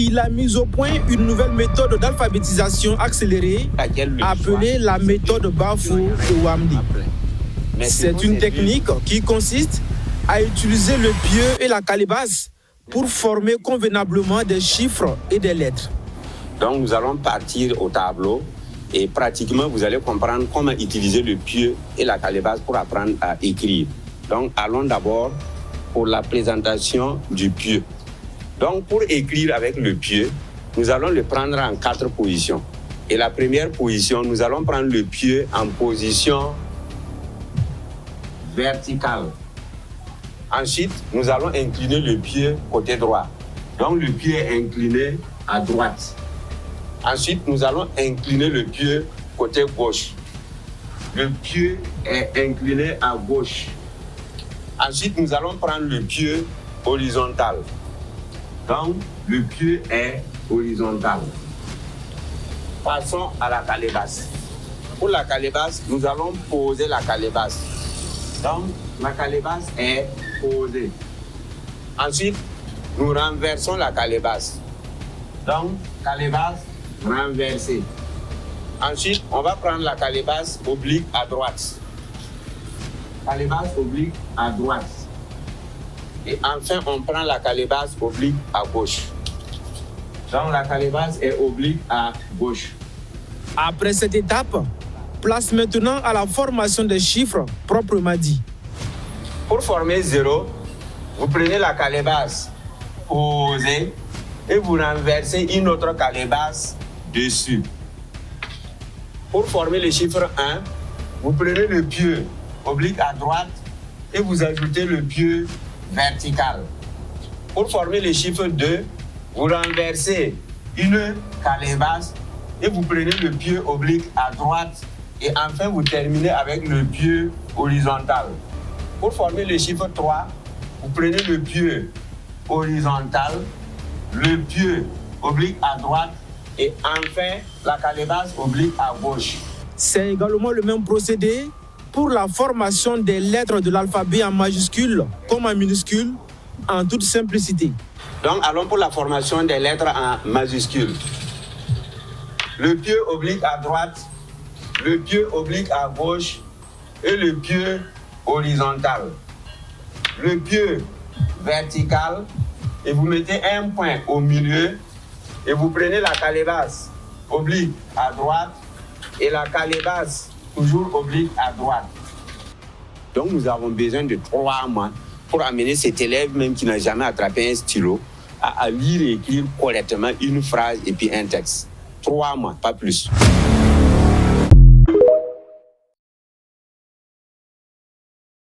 Il a mis au point une nouvelle méthode d'alphabétisation accélérée appelée la méthode Bafou-Wamdi. C'est une technique qui consiste à utiliser le pieu et la calebasse pour former convenablement des chiffres et des lettres. Donc nous allons partir au tableau et pratiquement vous allez comprendre comment utiliser le pieu et la calebasse pour apprendre à écrire. Donc allons d'abord pour la présentation du pieu. Donc pour écrire avec le pieu, nous allons le prendre en 4 positions. Et la première position, nous allons prendre le pieu en position verticale. Ensuite, nous allons incliner le pied côté droit. Donc le pied est incliné à droite. Ensuite, nous allons incliner le pied côté gauche. Le pied est incliné à gauche. Ensuite, nous allons prendre le pied horizontal. Donc, le pied est horizontal. Passons à la calebasse. Pour la calebasse, nous allons poser la calebasse. Donc, la calebasse est posée. Ensuite, nous renversons la calebasse. Donc, calebasse renversée. Ensuite, on va prendre la calebasse oblique à droite. Calebasse oblique à droite. Et enfin, on prend la calebasse oblique à gauche. Donc, la calebasse est oblique à gauche. Après cette étape, place maintenant à la formation des chiffres proprement dit. Pour former 0, vous prenez la calebasse posée et vous renversez une autre calebasse dessus. Pour former le chiffre 1, vous prenez le pieu oblique à droite et vous ajoutez le pieu vertical. Pour former le chiffre 2, vous renversez une calebasse et vous prenez le pieu oblique à droite et enfin vous terminez avec le pieu horizontal. Pour former le chiffre 3, vous prenez le pieu horizontal, le pieu oblique à droite et enfin la calebasse oblique à gauche. C'est également le même procédé pour la formation des lettres de l'alphabet en majuscules comme en minuscules, en toute simplicité. Donc allons pour la formation des lettres en majuscules. Le pieu oblique à droite, le pieu oblique à gauche et le pieu horizontal. Le pieu vertical et vous mettez un point au milieu et vous prenez la calebasse oblique à droite et la calebasse toujours oblique à droite. Donc nous avons besoin de 3 mois pour amener cet élève même qui n'a jamais attrapé un stylo à lire et écrire correctement une phrase et puis un texte. 3 mois, pas plus.